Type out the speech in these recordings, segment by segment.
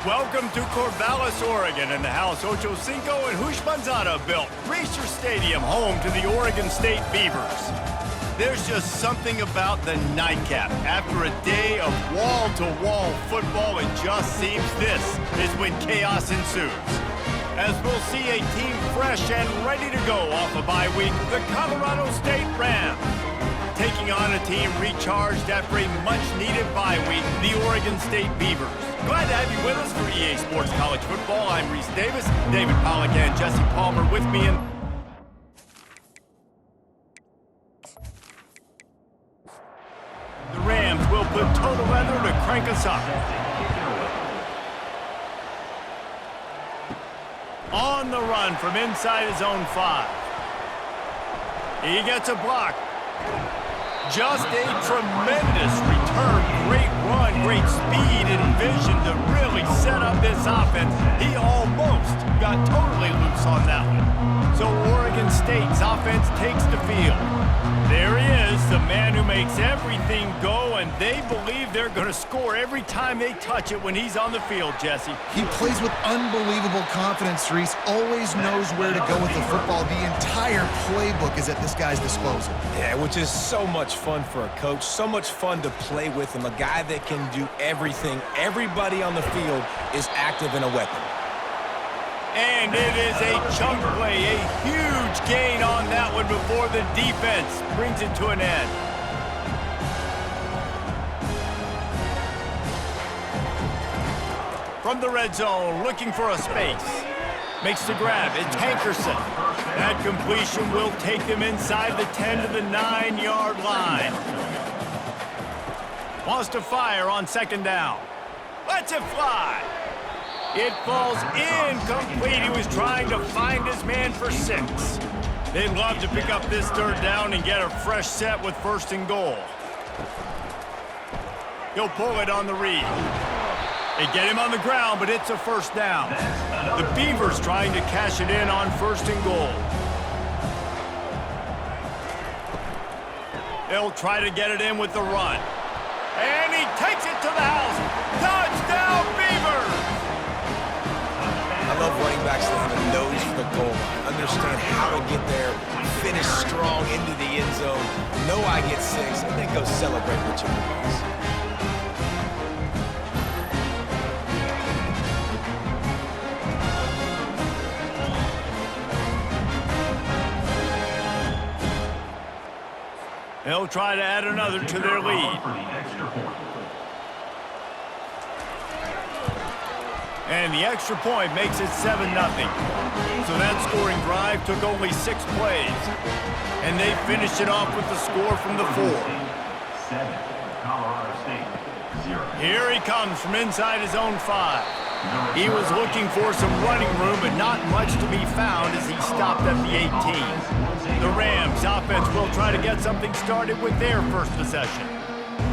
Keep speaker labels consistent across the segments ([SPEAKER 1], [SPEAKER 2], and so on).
[SPEAKER 1] Welcome to Corvallis, Oregon, in the house Ocho Cinco and Manzana built. Reser Stadium, home to the Oregon State Beavers. There's just something about the nightcap. After a day of wall-to-wall football, it just seems this is when chaos ensues. As we'll see a team fresh and ready to go off a bye week, the Colorado State Rams. Taking on a team recharged after a much-needed bye week, the Oregon State Beavers. Glad to have you with us for EA Sports College Football. I'm Reese Davis, David Pollack and Jesse Palmer with me. The Rams will put total leather to crank us up. On the run from inside his own 5. He gets a block. Just a tremendous return. Great run, great speed and vision to really set up this offense. He almost got totally loose on that one. So Oregon State's offense takes the field. There he is, the man who makes everything go, and they believe they're going to score every time they touch it when he's on the field, Jesse.
[SPEAKER 2] He plays with unbelievable confidence, Reese. Always knows where to go with the football. The entire playbook is at this guy's disposal.
[SPEAKER 3] Yeah, which is so much fun for a coach, so much fun to play with him, a guy that can do everything. Everybody on the field is active and a weapon.
[SPEAKER 1] And it is a chunk play, a huge gain on that one before the defense brings it to an end. From the red zone, looking for a space. Makes the grab, it's Hankerson. That completion will take them inside the 10 to the 9-yard line. Wants to fire on second down. Lets it fly. It falls incomplete. He was trying to find his man for 6. They'd love to pick up this third down and get a fresh set with 1st and goal. He'll pull it on the read. They get him on the ground, but it's a 1st down. The Beavers trying to cash it in on 1st and goal. They'll try to get it in with the run. And he takes it to the house. Touchdown, Beavers!
[SPEAKER 3] I love running backs that have a nose for the goal line, understand how to get there, finish strong into the end zone, know I get 6, and then go celebrate with your boys.
[SPEAKER 1] They'll try to add another to their lead. And the extra point makes it 7-0. So that scoring drive took only 6 plays. And they finished it off with the score from the 4. Here he comes from inside his own 5. He was looking for some running room, but not much to be found as he stopped at the 18. The Rams offense will try to get something started with their first possession.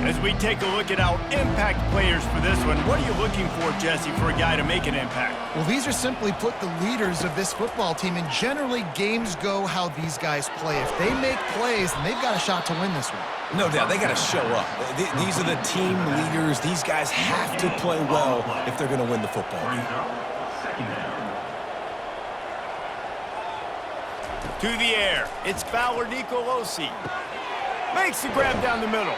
[SPEAKER 1] As we take a look at our impact players for this one, what are you looking for, Jesse, for a guy to make an impact?
[SPEAKER 2] Well, these are simply put the leaders of this football team, and generally games go how these guys play. If they make plays, then they've got a shot to win this one.
[SPEAKER 3] No doubt, they got to show up. These are the team leaders. These guys have to play well if they're going to win the football game.
[SPEAKER 1] To the air, it's Fowler Nicolosi. Makes the grab down the middle.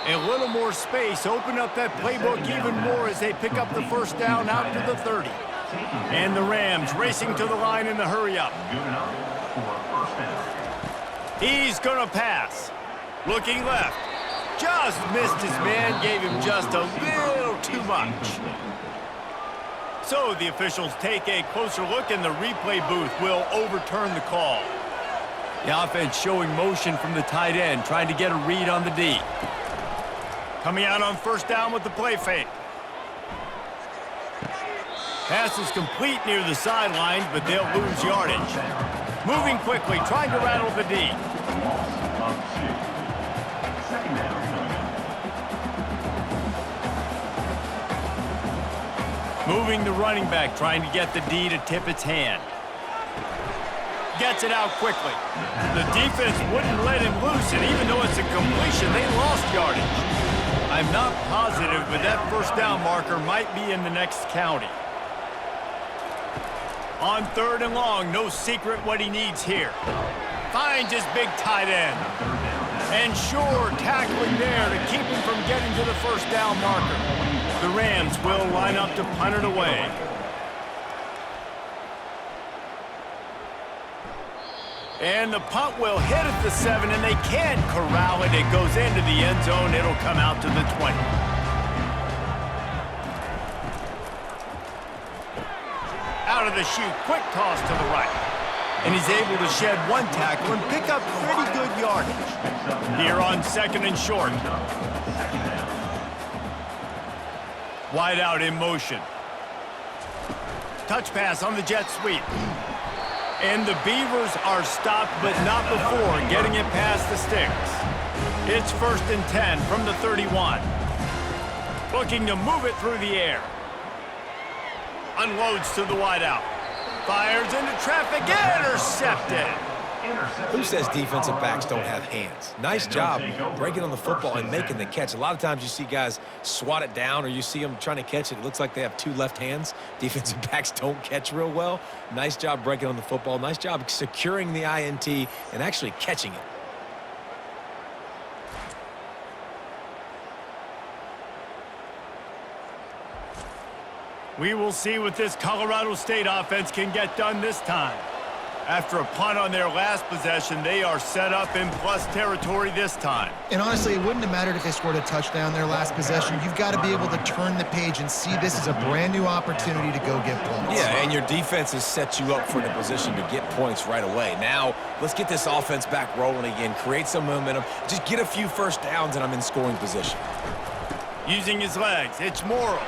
[SPEAKER 1] A little more space, open up that playbook even more as they pick up the 1st down out to the 30. And the Rams racing to the line in the hurry-up. He's going to pass. Looking left. Just missed his man, gave him just a little too much. So the officials take a closer look, and the replay booth will overturn the call. The offense showing motion from the tight end, trying to get a read on the D. Coming out on 1st down with the play fake. Pass is complete near the sidelines, but they'll lose yardage. Moving quickly, trying to rattle the D. Moving the running back, trying to get the D to tip its hand. Gets it out quickly. The defense wouldn't let him loose, and even though it's a completion, they lost yardage. I'm not positive, but that first down marker might be in the next county. On 3rd and long, no secret what he needs here. Finds his big tight end. And sure, tackling there to keep him from getting to the first down marker. The Rams will line up to punt it away. And the punt will hit at the 7, and they can't corral it. It goes into the end zone. It'll come out to the 20. Out of the chute, quick toss to the right. And he's able to shed one tackle and pick up pretty good yardage. Here on 2nd and short. Wide out in motion. Touch pass on the jet sweep. And the Beavers are stopped, but not before getting it past the sticks. It's 1st and 10 from the 31. Looking to move it through the air. Unloads to the wideout. Fires into traffic. Intercepted.
[SPEAKER 3] Who says defensive backs don't have hands? Nice job breaking on the football and making the catch. A lot of times you see guys swat it down or you see them trying to catch it. It looks like they have 2 left hands. Defensive backs don't catch real well. Nice job breaking on the football. Nice job securing the INT and actually catching it.
[SPEAKER 1] We will see what this Colorado State offense can get done this time. After a punt on their last possession, they are set up in plus territory this time.
[SPEAKER 2] And honestly, it wouldn't have mattered if they scored a touchdown their last possession. You've got to be able to turn the page and see this as a brand new opportunity to go get points.
[SPEAKER 3] Yeah, and your defense has set you up for the position to get points right away. Now, let's get this offense back rolling again, create some momentum, just get a few first downs, and I'm in scoring position.
[SPEAKER 1] Using his legs, it's Morrow.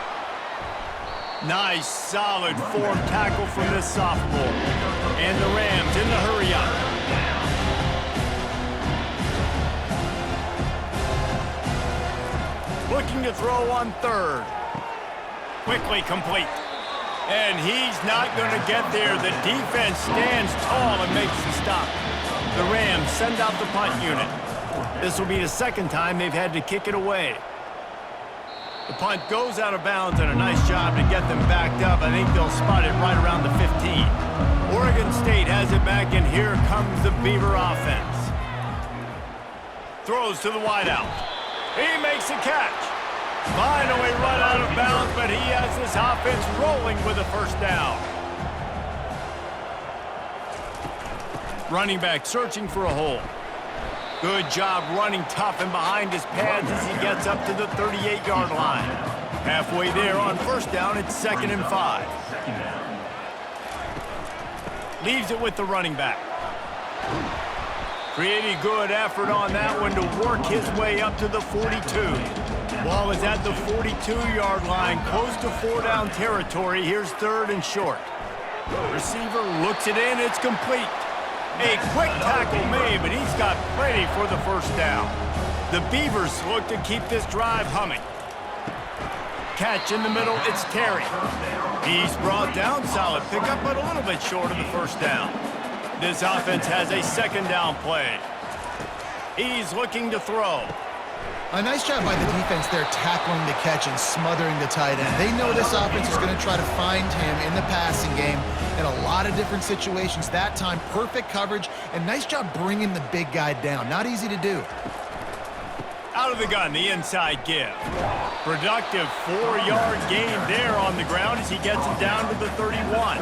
[SPEAKER 1] Nice, solid form tackle from this sophomore. And the Rams in the hurry-up. Looking to throw on 3rd. Quickly complete. And he's not going to get there. The defense stands tall and makes the stop. The Rams send out the punt unit. This will be the 2nd time they've had to kick it away. The punt goes out of bounds, and a nice job to get them backed up. I think they'll spot it right around the 15. Oregon State has it back, and here comes the Beaver offense. Throws to the wideout. He makes a catch. Finally run out of bounds, but he has this offense rolling with a first down. Running back searching for a hole. Good job running tough and behind his pads as he gets up to the 38-yard line. Halfway there on first down, it's 2nd and 5. Leaves it with the running back. Pretty good effort on that one to work his way up to the 42. Ball is at the 42-yard line, close to 4-down territory. Here's 3rd and short. Receiver looks it in, it's complete. A quick tackle made, but he's got plenty for the first down. The Beavers look to keep this drive humming. Catch in the middle, it's Terry. He's brought down, solid pickup, but a little bit short of the first down. This offense has a 2nd down play. He's looking to throw.
[SPEAKER 2] A nice job by the defense there tackling the catch and smothering the tight end. They know this offense is going to try to find him in the passing game in a lot of different situations. That time, perfect coverage, and nice job bringing the big guy down. Not easy to do.
[SPEAKER 1] Out of the gun, the inside give. Productive 4-yard gain there on the ground as he gets it down to the 31.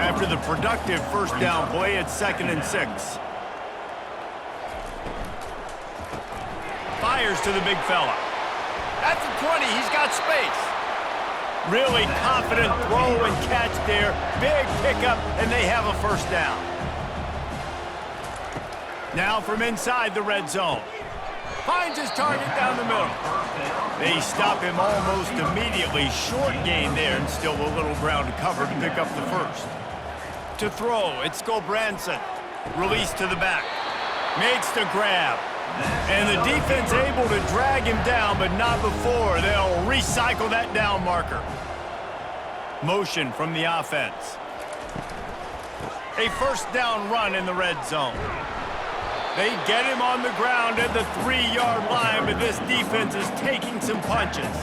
[SPEAKER 1] After the productive first down play, it's 2nd and 6. Fires to the big fella. At the 20, he's got space. Really confident throw and catch there. Big pickup, and they have a first down. Now from inside the red zone. Finds his target down the middle. They stop him almost immediately. Short gain there, and still a little ground to cover to pick up the first. To throw, it's Gobranson. Release to the back. Makes the grab. And the defense able to drag him down, but not before. They'll recycle that down marker. Motion from the offense. A first down run in the red zone. They get him on the ground at the 3-yard line, but this defense is taking some punches.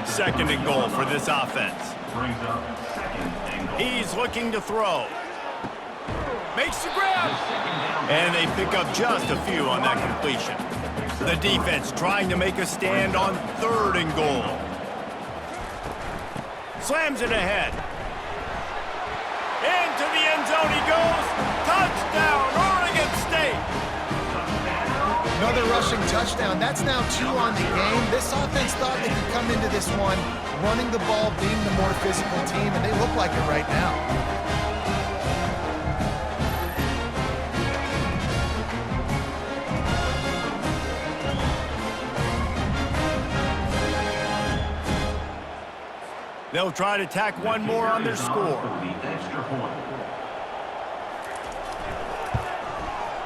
[SPEAKER 1] 2nd and goal for this offense. He's looking to throw. Makes the grab. And they pick up just a few on that completion. The defense trying to make a stand on 3rd and goal. Slams it ahead. Into the end zone he goes. Touchdown, Oregon State.
[SPEAKER 2] Another rushing touchdown. That's now 2 on the game. This offense thought they could come into this one running the ball, being the more physical team, and they look like it right now.
[SPEAKER 1] They'll try to tack one more on their score.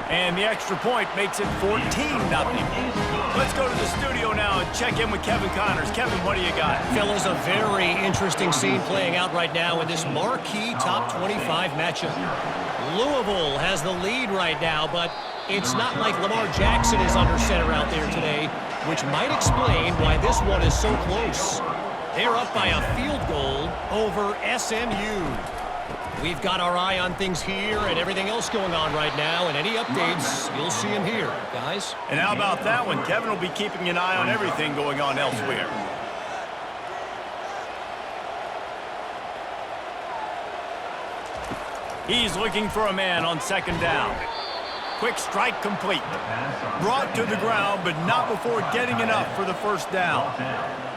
[SPEAKER 1] And the extra point makes it 14-0. Let's go to the studio now and check in with Kevin Connors. Kevin, what do you got?
[SPEAKER 4] Fellas, a very interesting scene playing out right now in this marquee top 25 matchup. Louisville has the lead right now, but it's not like Lamar Jackson is under center out there today, which might explain why this one is so close. They're up by a field goal over SMU. We've got our eye on things here and everything else going on right now, and any updates, you'll see them here, guys.
[SPEAKER 1] And how about that one? Kevin will be keeping an eye on everything going on elsewhere. He's looking for a man on 2nd down. Quick strike complete. Brought to the ground, but not before getting enough for the 1st down.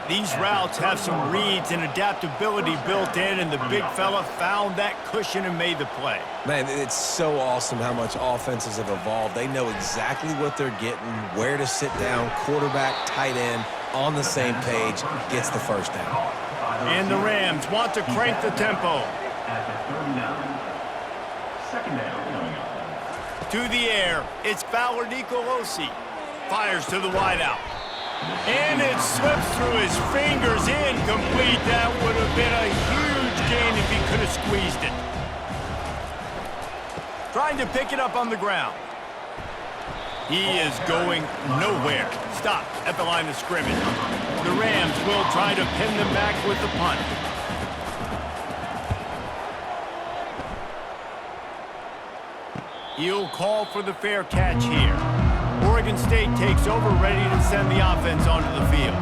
[SPEAKER 1] These routes have some reads and adaptability built in, and the big fella found that cushion and made the play.
[SPEAKER 3] Man, it's so awesome how much offenses have evolved. They know exactly what they're getting, where to sit down, quarterback, tight end, on the same page, gets the 1st down.
[SPEAKER 1] And the Rams want to crank the tempo. To the air, it's Fowler Nicolosi. Fires to the wideout. And it slips through his fingers, incomplete. That would have been a huge gain if he could have squeezed it. Trying to pick it up on the ground. He is going nowhere. Stop at the line of scrimmage. The Rams will try to pin them back with the punt. He'll call for the fair catch here. Oregon State takes over, ready to send the offense onto the field.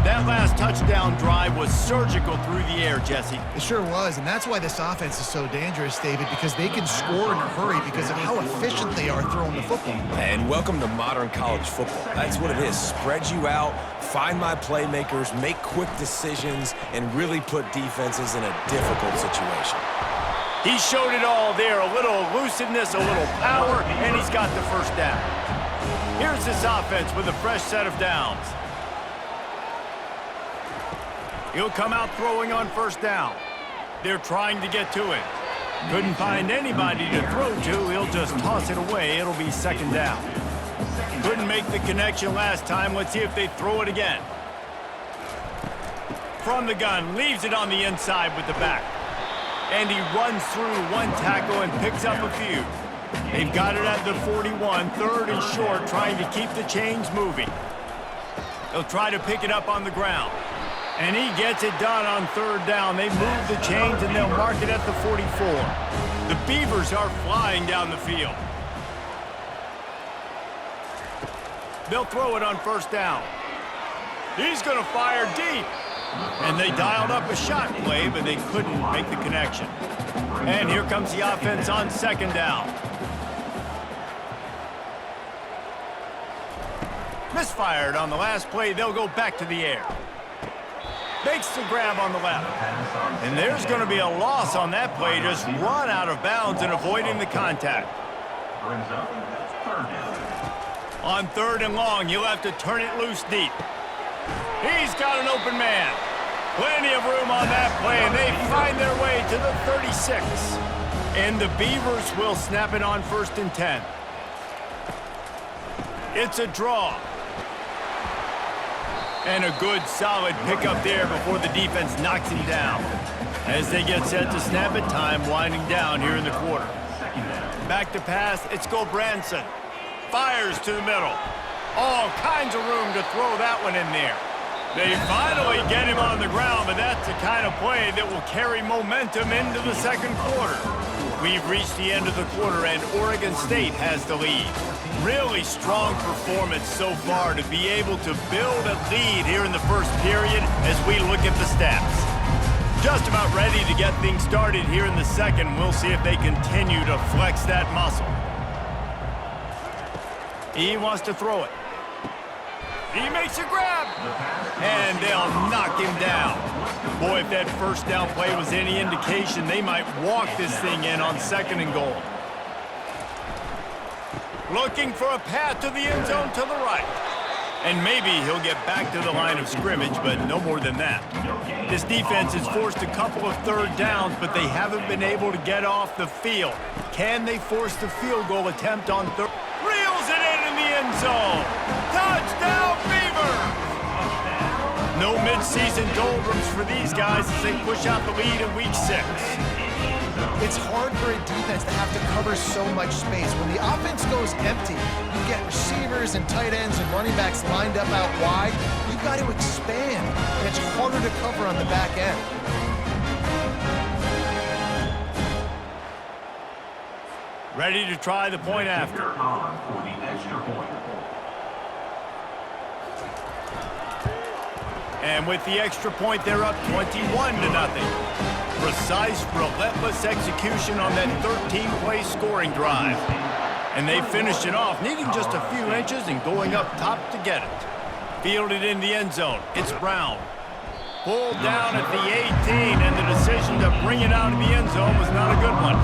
[SPEAKER 1] That last touchdown drive was surgical through the air, Jesse.
[SPEAKER 2] It sure was, and that's why this offense is so dangerous, David, because they can score in a hurry because of how efficient they are throwing the football.
[SPEAKER 3] And welcome to modern college football. That's what it is. Spread you out, find my playmakers, make quick decisions, and really put defenses in a difficult situation.
[SPEAKER 1] He showed it all there, a little elusiveness, a little power, and he's got the 1st down. Here's this offense with a fresh set of downs. He'll come out throwing on 1st down. They're trying to get to it. Couldn't find anybody to throw to. He'll just toss it away. It'll be 2nd down. Couldn't make the connection last time. Let's see if they throw it again. From the gun, leaves it on the inside with the back. And he runs through one tackle and picks up a few. They've got it at the 41, 3rd and short, trying to keep the chains moving. They'll try to pick it up on the ground. And he gets it done on 3rd down. They move the chains and they'll mark it at the 44. The Beavers are flying down the field. They'll throw it on 1st down. He's going to fire deep. And they dialed up a shot play, but they couldn't make the connection. And here comes the offense on 2nd down. Misfired on the last play. They'll go back to the air. Makes the grab on the left. And there's going to be a loss on that play. Just run out of bounds and avoiding the contact. On 3rd and long, you'll have to turn it loose deep. He's got an open man. Plenty of room on that play, and they find their way to the 36. And the Beavers will snap it on 1st and 10. It's a draw. And a good, solid pickup there before the defense knocks him down. As they get set to snap it, time winding down here in the quarter. Back to pass, it's Gulbranson. fires to the middle. All kinds of room to throw that one in there. They finally get him on the ground, but that's the kind of play that will carry momentum into the second quarter. We've reached the end of the quarter, and Oregon State has the lead. Really strong performance so far to be able to build a lead here in the first period as we look at the stats. Just about ready to get things started here in the second. We'll see if they continue to flex that muscle. He wants to throw it. He makes a grab, and they'll knock him down. Boy, if that first down play was any indication, they might walk this thing in on 2nd and goal. Looking for a path to the end zone to the right. And maybe he'll get back to the line of scrimmage, but no more than that. This defense has forced a couple of third downs, but they haven't been able to get off the field. Can they force the field goal attempt on third? Reels it in the end zone. Touchdown, Beavers! No midseason doldrums for these guys as they push out the lead in week 6.
[SPEAKER 2] It's hard for a defense to have to cover so much space. When the offense goes empty, you get receivers and tight ends and running backs lined up out wide. You've got to expand, and it's harder to cover on the back end.
[SPEAKER 1] Ready to try the point after. And with the extra point, they're up 21-0. Precise, relentless execution on that 13-play scoring drive. And they finished it off, needing just a few inches and going up top to get it. Fielded in the end zone. It's Brown. Pulled down at the 18, and the decision to bring it out of the end zone was not a good one.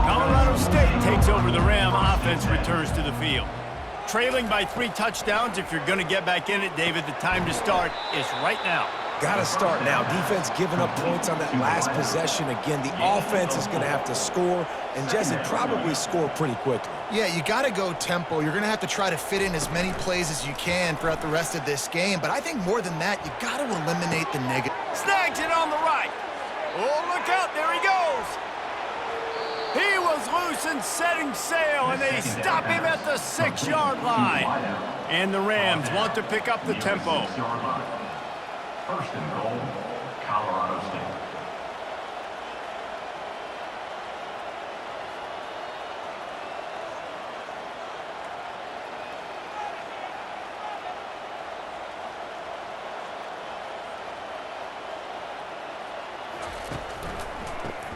[SPEAKER 1] Colorado State takes over the Ram. Offense returns to the field. Trailing by 3 touchdowns. If you're going to get back in it, David, the time to start is right now.
[SPEAKER 3] Got to start now. Defense giving up points on that last possession. Again, the offense is going to have to score, and Jesse probably score pretty quickly.
[SPEAKER 2] Yeah, you got to go tempo. You're going to have to try to fit in as many plays as you can throughout the rest of this game. But I think more than that, you got to eliminate the negative.
[SPEAKER 1] Snags it on the right. Oh, look out. There he goes. He was loose and setting sail, and they stop him at the 6-yard line. And the Rams want to pick up the tempo.
[SPEAKER 5] 1st and goal, Colorado State.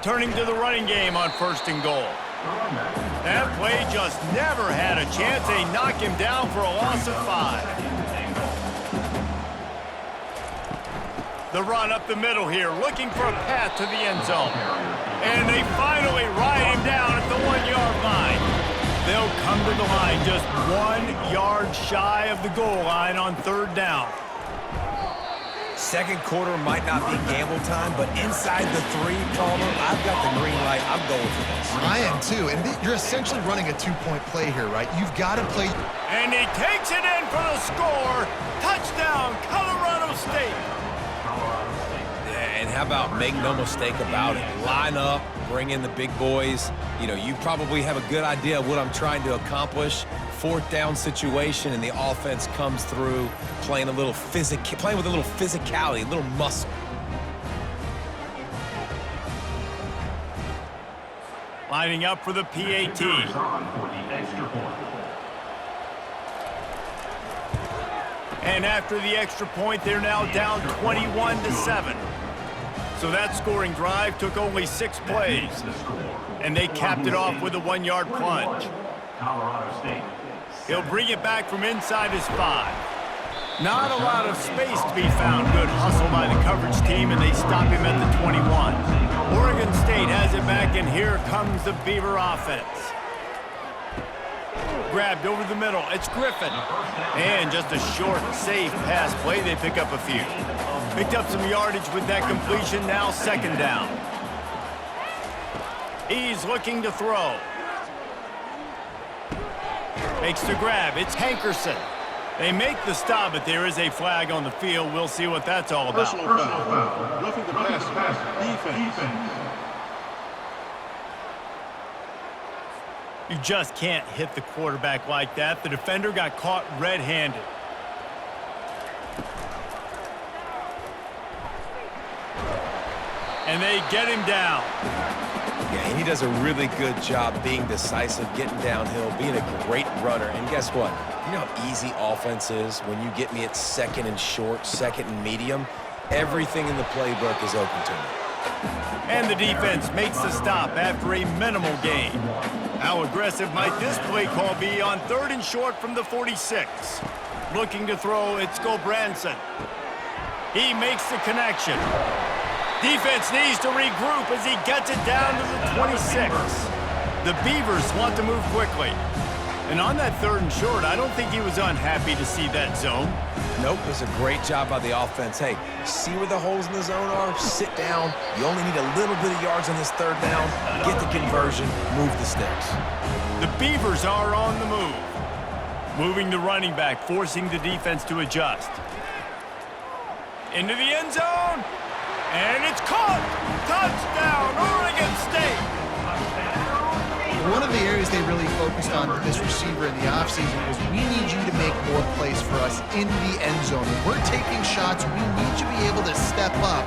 [SPEAKER 1] Turning to the running game on 1st and goal. That play just never had a chance. They knock him down for a loss of 5. The run up the middle here, looking for a path to the end zone. And they finally ride him down at the 1-yard line. They'll come to the line just 1 yard shy of the goal line on 3rd down.
[SPEAKER 3] Second quarter might not be gamble time, but inside the 3, Palmer, I've got the green light. I'm going for this.
[SPEAKER 2] I am too, and you're essentially running a 2-point play here, right? You've got to play.
[SPEAKER 1] And he takes it in for the score. Touchdown, Colorado State.
[SPEAKER 3] And how about make no mistake about it? Line up, bring in the big boys. You know, you probably have a good idea of what I'm trying to accomplish. 4th down situation, and the offense comes through playing with a little physicality, a little muscle.
[SPEAKER 1] Lining up for the PAT. And after the extra point, they're now down 21-7. So that scoring drive took only 6 plays. And they capped it off with a 1-yard plunge.
[SPEAKER 5] Colorado State.
[SPEAKER 1] He'll bring it back from inside his 5. Not a lot of space to be found. Good hustle by the coverage team, and they stop him at the 21. Oregon State has it back, and here comes the Beaver offense. Grabbed over the middle. It's Griffin. And just a short, safe pass play. They pick up a few. Picked up some yardage with that completion. Now 2nd down. He's looking to throw. Makes the grab. It's Hankerson. They make the stop, but there is a flag on the field. We'll see what that's all about.
[SPEAKER 6] Personal foul. Roughing the passer. Defense.
[SPEAKER 1] You just can't hit the quarterback like that. The defender got caught red-handed. And they get him down.
[SPEAKER 3] Yeah, and he does a really good job being decisive, getting downhill, being a great runner. And guess what? You know how easy offense is when you get me at second and short, second and medium? Everything in the playbook is open to me.
[SPEAKER 1] And the defense makes the stop after a minimal gain. How aggressive might this play call be on 3rd and short from the 46? Looking to throw, it's Gulbranson. He makes the connection. Defense needs to regroup as he gets it down to the 26. The Beavers want to move quickly. And on that 3rd and short, I don't think he was unhappy to see that zone.
[SPEAKER 3] Nope, it was a great job by the offense. Hey, see where the holes in the zone are? Sit down. You only need a little bit of yards on this 3rd down. Get the conversion, move the sticks.
[SPEAKER 1] The Beavers are on the move. Moving the running back, forcing the defense to adjust. Into the end zone. And it's caught! Touchdown, Oregon State!
[SPEAKER 2] One of the areas they really focused on with this receiver in the offseason was we need you to make more plays for us in the end zone. When we're taking shots, we need you to be able to step up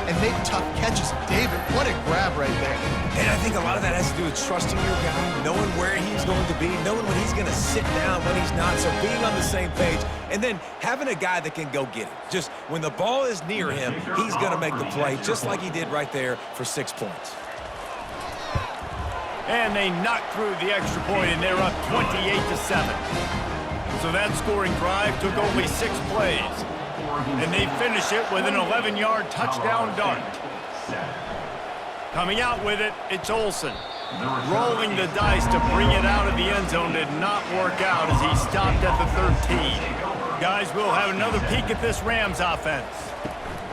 [SPEAKER 2] and make tough catches. David, what a grab right there.
[SPEAKER 3] And I think a lot of that has to do with trusting your guy, knowing where he's going to be, knowing when he's going to sit down, when he's not, so being on the same page, and then having a guy that can go get it. Just when the ball is near him, he's going to make the play, just like he did right there for 6 points.
[SPEAKER 1] And they knock through the extra point, and they're up 28-7. So that scoring drive took only 6 plays. And they finish it with an 11-yard touchdown dart. Coming out with it, it's Olsen. Rolling the dice to bring it out of the end zone did not work out as he stopped at the 13. Guys, we'll have another peek at this Rams offense.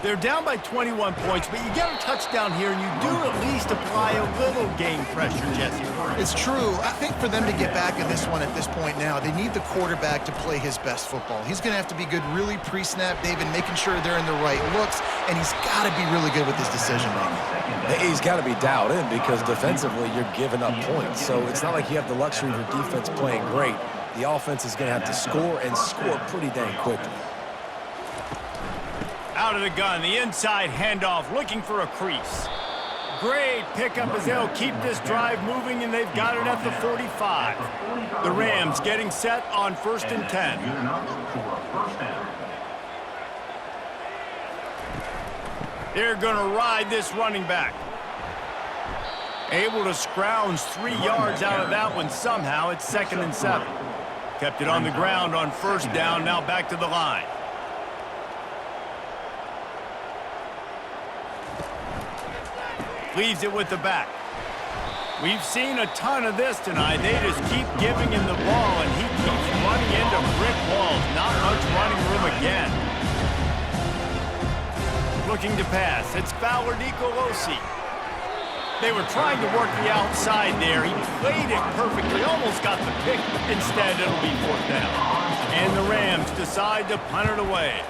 [SPEAKER 1] They're down by 21 points, but you get a touchdown here, and you do at least apply a little game pressure, Jesse.
[SPEAKER 2] It's true. I think for them to get back in this one at this point now, they need the quarterback to play his best football. He's going to have to be good really pre-snap, David, making sure they're in the right looks, and he's got to be really good with his decision-making.
[SPEAKER 3] He's got to be dialed in because defensively you're giving up points. So it's not like you have the luxury of your defense playing great. The offense is going to have to score and score pretty dang quickly.
[SPEAKER 1] Out of the gun, the inside handoff, looking for a crease. Great pickup as they'll keep this drive moving, and they've got it at the 45. The Rams getting set on 1st and 10. They're going to ride this running back. Able to scrounge 3 yards out of that one somehow. It's 2nd and 7. Kept it on the ground on 1st down, now back to the line. Leaves it with the back. We've seen a ton of this tonight. They just keep giving him the ball, and he keeps running into brick walls. Not much running room again. Looking to pass. It's Fowler Nicolosi. They were trying to work the outside there. He played it perfectly. Almost got the pick. Instead, it'll be 4th down. And the Rams decide to punt it away.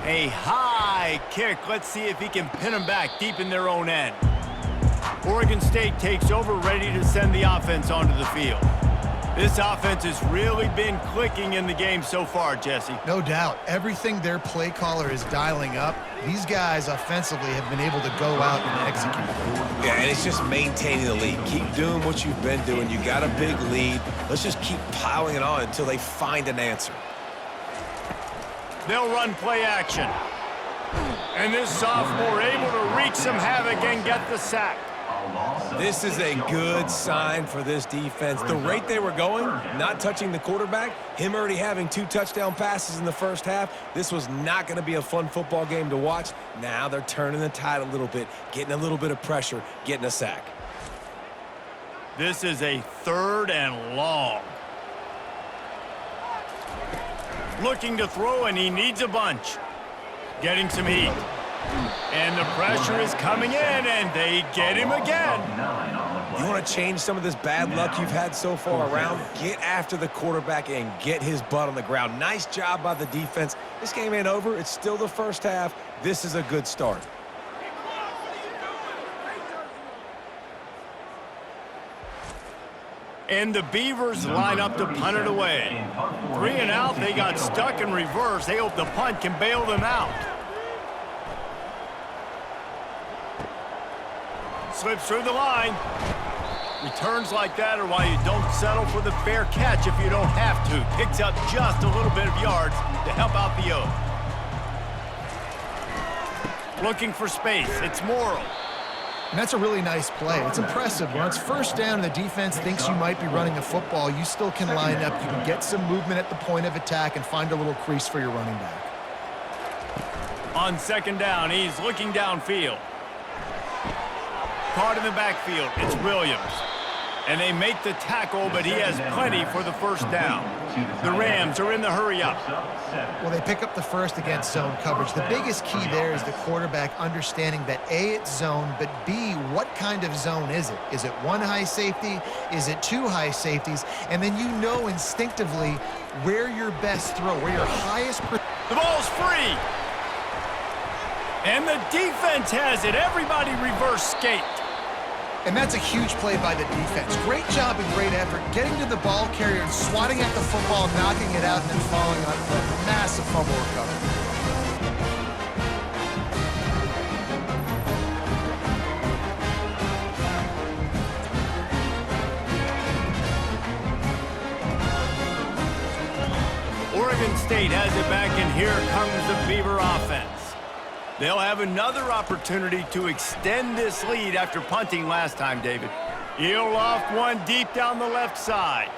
[SPEAKER 1] A high kick. Let's see if he can pin them back deep in their own end. Oregon State takes over, ready to send the offense onto the field. This offense has really been clicking in the game so far, Jesse.
[SPEAKER 2] No doubt. Everything their play caller is dialing up, these guys offensively have been able to go out and execute.
[SPEAKER 3] Yeah, and it's just maintaining the lead. Keep doing what you've been doing. You got a big lead. Let's just keep piling it on until they find an answer.
[SPEAKER 1] They'll run play action. And this sophomore able to wreak some havoc and get the sack.
[SPEAKER 3] This is a good sign for this defense. The rate they were going, not touching the quarterback, him already having 2 touchdown passes in the first half, this was not going to be a fun football game to watch. Now they're turning the tide a little bit, getting a little bit of pressure, getting a sack.
[SPEAKER 1] This is a 3rd and long. Looking to throw, and he needs a bunch. Getting some heat. And the pressure is coming in, and they get him again.
[SPEAKER 3] You want to change some of this bad luck you've had so far around? Get after the quarterback and get his butt on the ground. Nice job by the defense. This game ain't over. It's still the first half. This is a good start.
[SPEAKER 1] And the Beavers line up to punt it away. 3 and out, they got stuck in reverse. They hope the punt can bail them out. Slips through the line. Returns like that are why you don't settle for the fair catch if you don't have to. Picks up just a little bit of yards to help out the O. Looking for space. It's Morrow.
[SPEAKER 2] And that's a really nice play. It's impressive. When it's first down and the defense thinks you might be running a football, you still can line up. You can get some movement at the point of attack and find a little crease for your running back.
[SPEAKER 1] On second down, he's looking downfield. Caught in the backfield. It's Williams. And they make the tackle, but he has plenty for the first down. The Rams are in the hurry-up.
[SPEAKER 2] Well, they pick up the first against zone coverage. The biggest key there is the quarterback understanding that A, it's zone, but B, what kind of zone is it? Is it one high safety? Is it 2 high safeties? And then you know instinctively where your best throw, where your highest...
[SPEAKER 1] The ball's free. And the defense has it. Everybody reverse skate.
[SPEAKER 2] And that's a huge play by the defense. Great job and great effort getting to the ball carrier and swatting at the football, knocking it out, and then following up for a massive fumble recovery.
[SPEAKER 1] Oregon State has it back, and here comes the Beaver offense. They'll have another opportunity to extend this lead after punting last time, David. He'll loft one deep down the left side.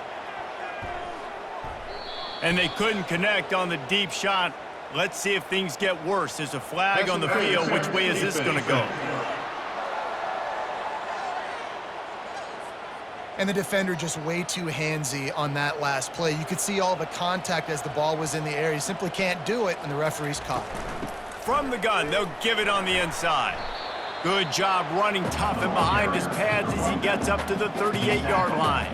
[SPEAKER 1] And they couldn't connect on the deep shot. Let's see if things get worse. There's a flag on the field. Which way is this going to go?
[SPEAKER 2] And the defender just way too handsy on that last play. You could see all the contact as the ball was in the air. He simply can't do it, and the referee's caught.
[SPEAKER 1] From the gun, they'll give it on the inside. Good job running tough and behind his pads as he gets up to the 38-yard line.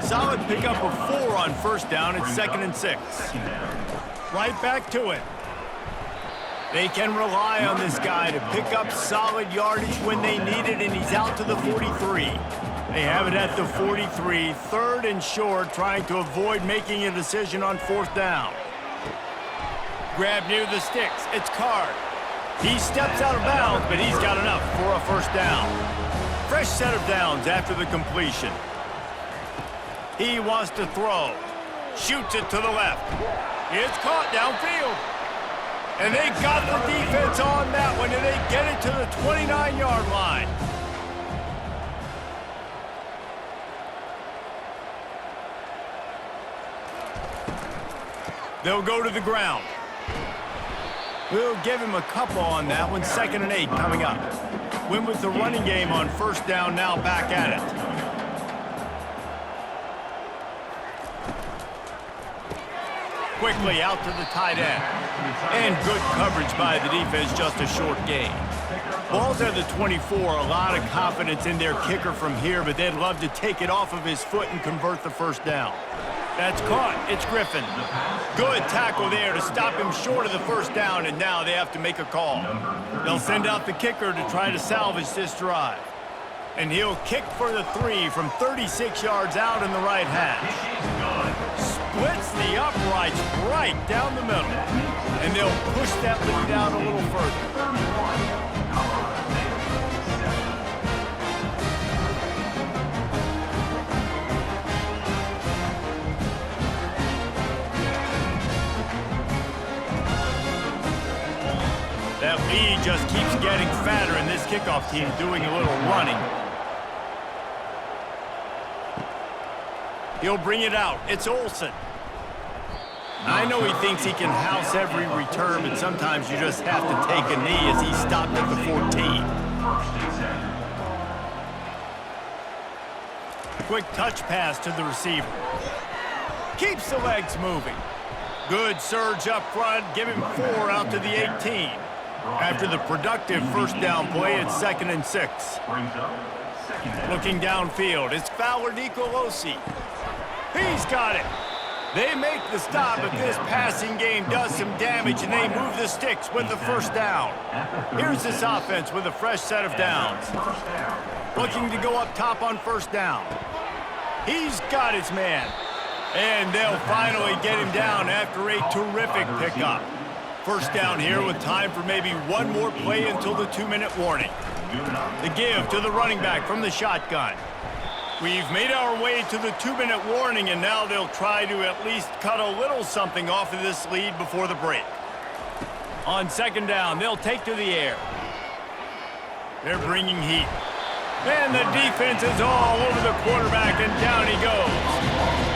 [SPEAKER 1] Solid pickup of 4 on first down. It's 2nd and 6. Right back to it. They can rely on this guy to pick up solid yardage when they need it, and he's out to the 43. They have it at the 43, 3rd and short, trying to avoid making a decision on 4th down. Grab near the sticks. It's Card. He steps out of bounds, but he's got enough for a first down. Fresh set of downs after the completion. He wants to throw. Shoots it to the left. It's caught downfield. And they got the defense on that one, and they get it to the 29-yard line. They'll go to the ground. We'll give him a couple on that one. 2nd and 8 coming up. Win with the running game on first down, now back at it. Quickly out to the tight end. And good coverage by the defense, just a short gain. Ball's at the 24, a lot of confidence in their kicker from here, but they'd love to take it off of his foot and convert the first down. That's caught. It's Griffin. Good tackle there to stop him short of the first down, and now they have to make a call. They'll send out the kicker to try to salvage this drive. And he'll kick for the 3 from 36 yards out in the right hash. Splits the uprights right down the middle. And they'll push that lead out a little further. That lead just keeps getting fatter, and this kickoff team doing a little running. He'll bring it out. It's Olsen. I know he thinks he can house every return, but sometimes you just have to take a knee as he stopped at the 14. Quick touch pass to the receiver. Keeps the legs moving. Good surge up front. Give him 4 out to the 18. After the productive first down play, it's 2nd and 6. Looking downfield, it's Fowler Nicolosi. He's got it. They make the stop, but this passing game does some damage, and they move the sticks with the first down. Here's this offense with a fresh set of downs. Looking to go up top on first down. He's got his man. And they'll finally get him down after a terrific pickup. First down here with time for maybe one more play until the 2-minute warning. The give to the running back from the shotgun. We've made our way to the 2-minute warning, and now they'll try to at least cut a little something off of this lead before the break. On second down, they'll take to the air. They're bringing heat. And the defense is all over the quarterback, and down he goes.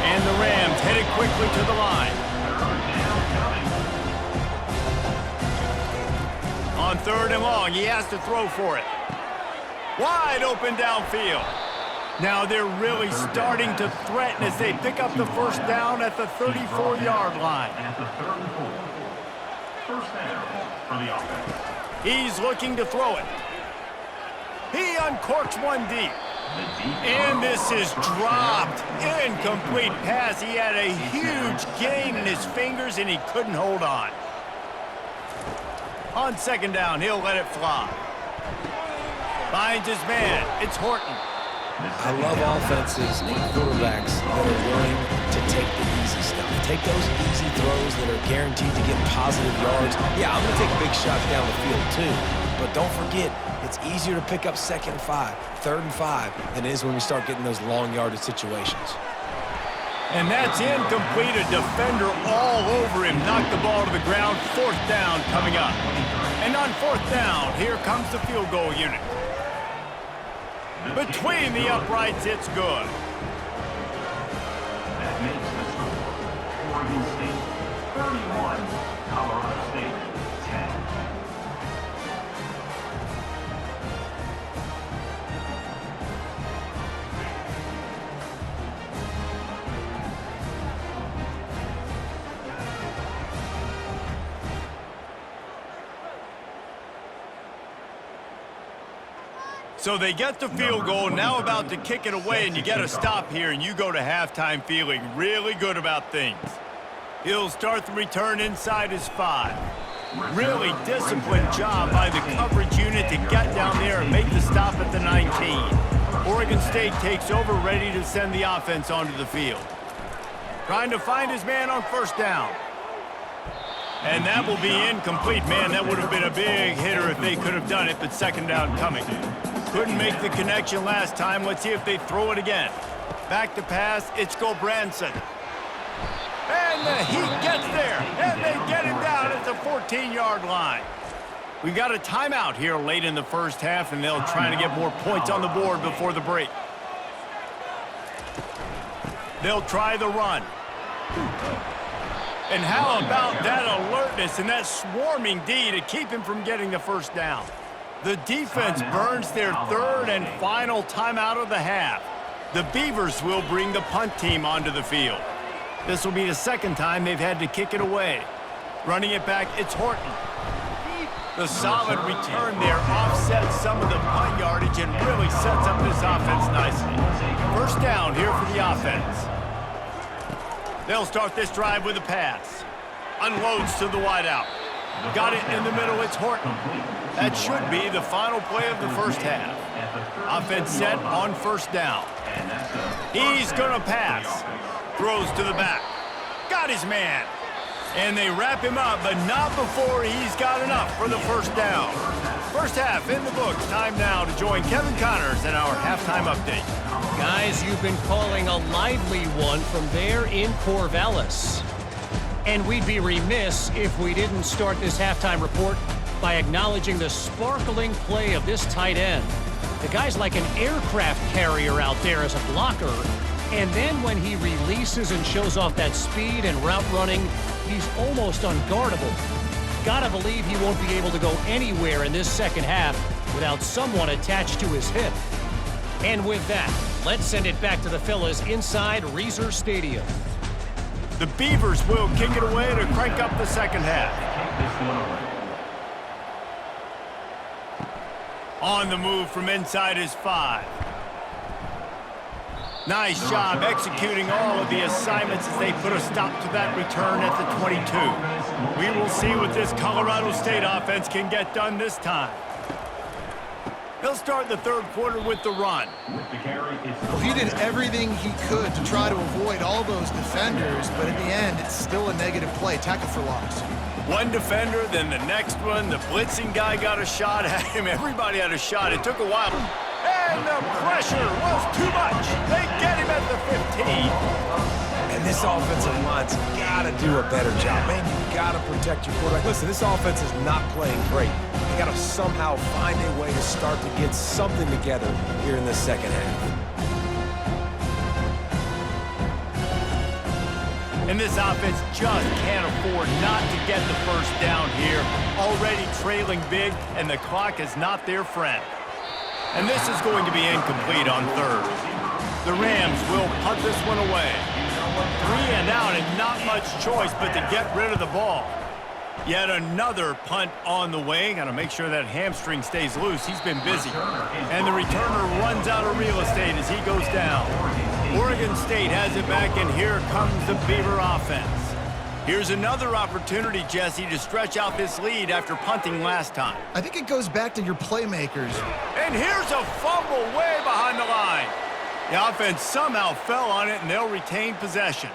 [SPEAKER 1] And the Rams headed quickly to the line. On third and long, he has to throw for it. Wide open downfield. Now they're really starting to threaten as they pick up the first down at the 34-yard line.
[SPEAKER 5] At the 3rd and 4. First down for the offense.
[SPEAKER 1] He's looking to throw it. He uncorks one deep. And this is dropped. Incomplete pass. He had a huge gain in his fingers, and he couldn't hold on. On second down, he'll let it fly. Finds his man. It's Horton.
[SPEAKER 3] I love offenses and quarterbacks that are willing to take the easy stuff. Take those easy throws that are guaranteed to get positive yards. Yeah, I'm going to take big shots down the field too. But don't forget, it's easier to pick up 2nd and 5, 3rd and 5 than it is when we start getting those long yardage situations.
[SPEAKER 1] And that's incomplete. A defender all over him. Knocked the ball to the ground. 4th down coming up. And on 4th down, here comes the field goal unit. Between the uprights, it's good.
[SPEAKER 5] That makes the score. Oregon State 31, Colorado State 10.
[SPEAKER 1] So they get the field goal, now about to kick it away, and you get a stop here, and you go to halftime feeling really good about things. He'll start the return inside his 5. Really disciplined job by the coverage unit to get down there and make the stop at the 19. Oregon State takes over, ready to send the offense onto the field. Trying to find his man on first down. And that will be incomplete. Man, that would have been a big hitter if they could have done it, but second down coming. Couldn't make the connection last time. Let's see if they throw it again. Back to pass, it's Gobranson. And the Heat gets there, and they get him down at the 14-yard line. We've got a timeout here late in the first half, and they'll try to get more points on the board before the break. They'll try the run. And how about that alertness and that swarming D to keep him from getting the first down? The defense burns their 3rd and final timeout of the half. The Beavers will bring the punt team onto the field. This will be the 2nd time they've had to kick it away. Running it back, it's Horton. The solid return there offsets some of the punt yardage and really sets up this offense nicely. First down here for the offense. They'll start this drive with a pass. Unloads to the wideout. Got it in the middle, it's Horton. That should be the final play of the first half. Offense set on first down. He's gonna pass. Throws to the back. Got his man. And they wrap him up, but not before he's got enough for the first down. First half in the books. Time now to join Kevin Connors in our halftime update.
[SPEAKER 4] Guys, you've been calling a lively one from there in Corvallis. And we'd be remiss if we didn't start this halftime report by acknowledging the sparkling play of this tight end. The guy's like an aircraft carrier out there as a blocker. And then when he releases and shows off that speed and route running, he's almost unguardable. Gotta believe he won't be able to go anywhere in this second half without someone attached to his hip. And with that, let's send it back to the fellas inside Reser Stadium.
[SPEAKER 1] The Beavers will kick it away to crank up the second half. On the move from inside his 5. Nice job executing all of the assignments as they put a stop to that return at the 22. We will see what this Colorado State offense can get done this time. He'll start the third quarter with the run.
[SPEAKER 5] With the carry, it's
[SPEAKER 2] Well, he did everything he could to try to avoid all those defenders, but in the end, it's still a negative play. Tackle for loss.
[SPEAKER 1] One defender, then the next one. The blitzing guy got a shot at him. Everybody had a shot. It took a while. And the pressure was too much. They get him at the 15.
[SPEAKER 3] And this offensive line's got to do a better job. Man, you got to protect your quarterback. Listen, this offense is not playing great. They got to somehow find a way to start to get something together here in the second half.
[SPEAKER 1] And this offense just can't afford not to get the first down here. Already trailing big, and the clock is not their friend. And this is going to be incomplete on third. The Rams will punt this one away. 3 and out, and not much choice but to get rid of the ball. Yet another punt on the way. Got to make sure that hamstring stays loose. He's been busy. And the returner runs out of real estate as he goes down. Oregon State has it back, and here comes the Beaver offense. Here's another opportunity, Jesse, to stretch out this lead after punting last time.
[SPEAKER 2] I think it goes back to your playmakers.
[SPEAKER 1] And here's a fumble way behind the line. The offense somehow fell on it, and they'll retain possession.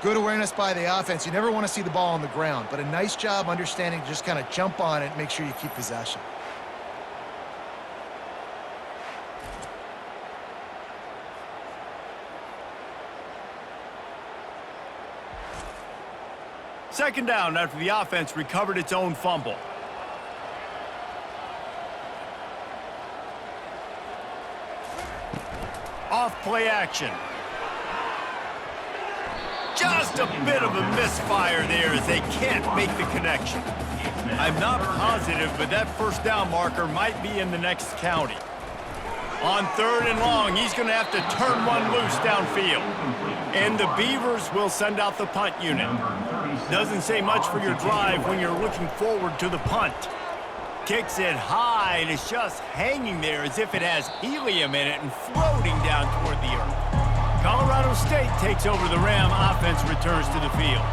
[SPEAKER 2] Good awareness by the offense. You never want to see the ball on the ground, but a nice job understanding to just kind of jump on it and make sure you keep possession.
[SPEAKER 1] Second down after the offense recovered its own fumble. Off play action. Just a bit of a misfire there as they can't make the connection. I'm not positive, but that first down marker might be in the next county. On third and long, he's going to have to turn one loose downfield. And the Beavers will send out the punt unit. Doesn't say much for your drive when you're looking forward to the punt. Kicks it high, and it's just hanging there as if it has helium in it and floating down toward the earth. Colorado State takes over. The Ram offense returns to the field.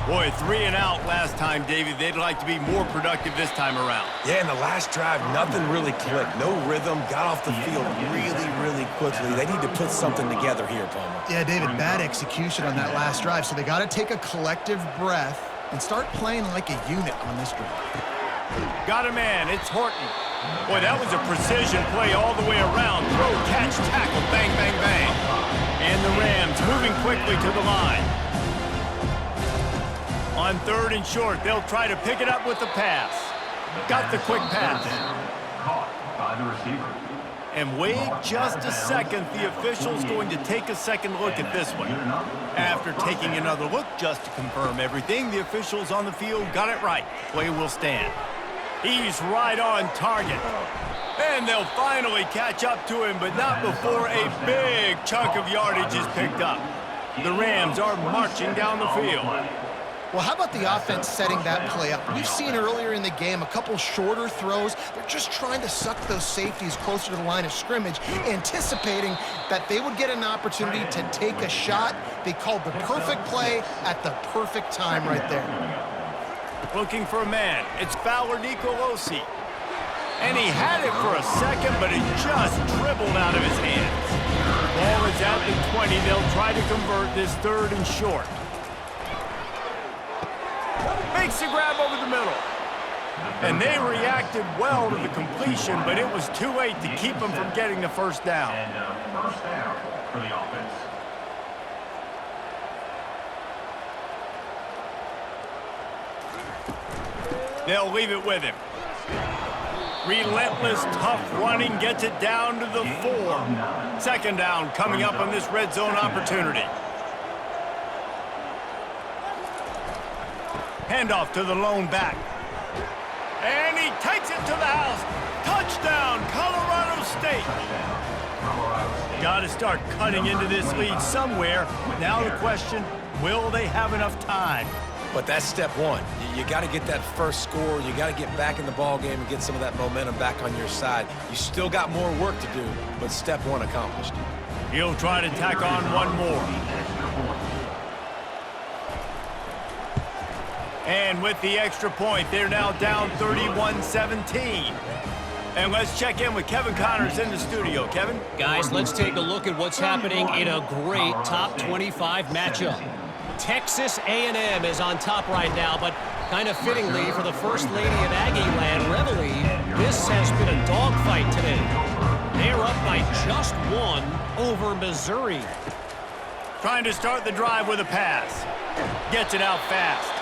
[SPEAKER 1] Boy, 3 and out last time, David. They'd like to be more productive this time around.
[SPEAKER 3] Yeah, in the last drive, nothing really clicked. No rhythm, got off the field really quickly. They need to put something together here, Palmer.
[SPEAKER 2] Yeah, David, bad execution on that last drive, so they got to take a collective breath and start playing like a unit on this drive.
[SPEAKER 1] Got a man. It's Horton. Boy, that was a precision play all the way around. Throw, catch, tackle, bang, bang, bang. And the Rams moving quickly to the line. On third and short, they'll try to pick it up with the pass. Got the quick pass.
[SPEAKER 5] caught by the receiver.
[SPEAKER 1] And wait just a second. The official's going to take a second look at this one. After taking another look just to confirm everything, the officials on the field got it right. Play will stand. He's right on target. And they'll finally catch up to him, but not before a big chunk of yardage is picked up. The Rams are marching down the field.
[SPEAKER 2] Well, how about the offense setting that play up? We've seen earlier in the game a couple shorter throws. They're just trying to suck those safeties closer to the line of scrimmage, anticipating that they would get an opportunity to take a shot. They called the perfect play at the perfect time right there.
[SPEAKER 1] Looking for a man. It's Fowler Nicolosi. And he had it for a second, but it just dribbled out of his hands. Ball is at the 20. They'll try to convert this third and short. Makes the grab over the middle. And they reacted well to the completion, but it was too late to keep them from getting the first down.
[SPEAKER 5] And first down for the offense.
[SPEAKER 1] They'll leave it with him. Relentless, tough running gets it down to the 4. Second down coming up on this red zone opportunity. Handoff to the lone back. And he takes it to the house. Touchdown, Colorado State. Got to start cutting into this lead somewhere. Now the question, will they have enough time?
[SPEAKER 3] But that's step one. You got to get that first score. You got to get back in the ball game and get some of that momentum back on your side. You still got more work to do, but step one accomplished.
[SPEAKER 1] He'll try to tack on one more. And with the extra point, they're now down 31-17. And let's check in with Kevin Connors in the studio. Kevin?
[SPEAKER 4] Guys, let's take a look at what's happening in a great top 25 matchup. Texas A&M is on top right now, but kind of fittingly for the First Lady of Aggie Land, Reveille, this has been a dogfight today. They're up by just one over Missouri.
[SPEAKER 1] Trying to start the drive with a pass. Gets it out fast.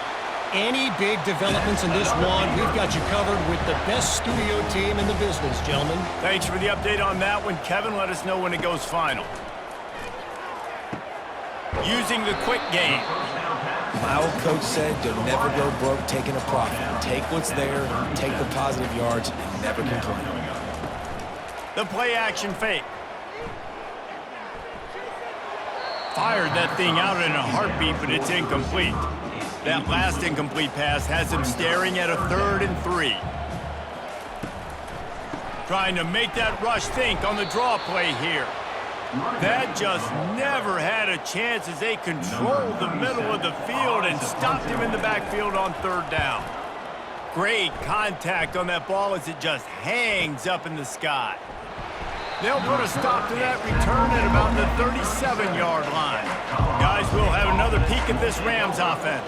[SPEAKER 4] Any big developments in this one, we've got you covered with the best studio team in the business, gentlemen.
[SPEAKER 1] Thanks for the update on that one, Kevin. Let us know when it goes final. Using the quick game.
[SPEAKER 3] My old coach said you'll never go broke taking a profit. Take what's there, take the positive yards, and never complain.
[SPEAKER 1] The play action fake. Fired that thing out in a heartbeat, but it's incomplete. That last incomplete pass has him staring at a 3rd and 3. Trying to make that rush think on the draw play here. That just never had a chance as they controlled the middle of the field and stopped him in the backfield on 3rd down. Great contact on that ball as it just hangs up in the sky. They'll put a stop to that return at about the 37-yard line. Guys, we'll have another peek at this Rams offense.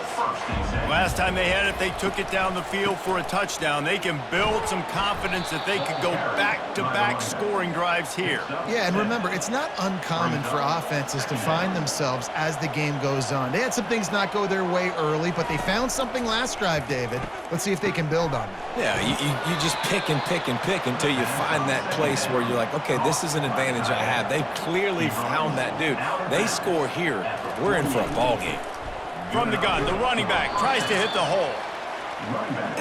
[SPEAKER 1] Last time they had it, they took it down the field for a touchdown. They can build some confidence that they could go back-to-back scoring drives here.
[SPEAKER 2] Yeah, and remember, it's not uncommon for offenses to find themselves as the game goes on. They had some things not go their way early, but they found something last drive, David. Let's see if they can build on it.
[SPEAKER 3] Yeah, you just pick and pick and pick until you find that place where you're like, okay, this is an advantage I have. They clearly found that dude. They score here. We're in for a ball game.
[SPEAKER 1] From the gun, the running back tries to hit the hole.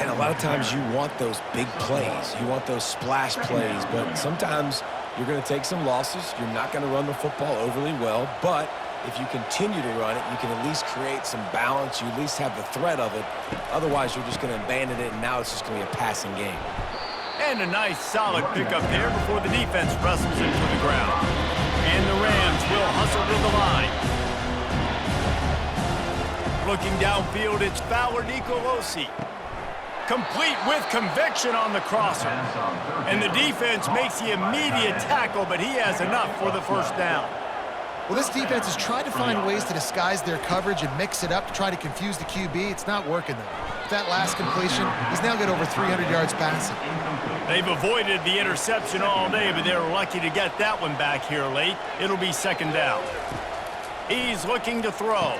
[SPEAKER 3] And a lot of times you want those big plays. You want those splash plays, but sometimes you're going to take some losses. You're not going to run the football overly well, but if you continue to run it, you can at least create some balance. You at least have the threat of it. Otherwise, you're just going to abandon it, and now it's just going to be a passing game.
[SPEAKER 1] And a nice solid pickup there before the defense wrestles him to the ground. And the Rams will hustle to the line. Looking downfield, it's Fowler Nicolosi. Complete with conviction on the crosser. And the defense makes the immediate tackle, but he has enough for the 1st down.
[SPEAKER 2] Well, this defense has tried to find ways to disguise their coverage and mix it up to try to confuse the QB. It's not working, though. With that last completion, he's now got over 300 yards passing.
[SPEAKER 1] They've avoided the interception all day, but they're lucky to get that one back here late. It'll be 2nd down. He's looking to throw.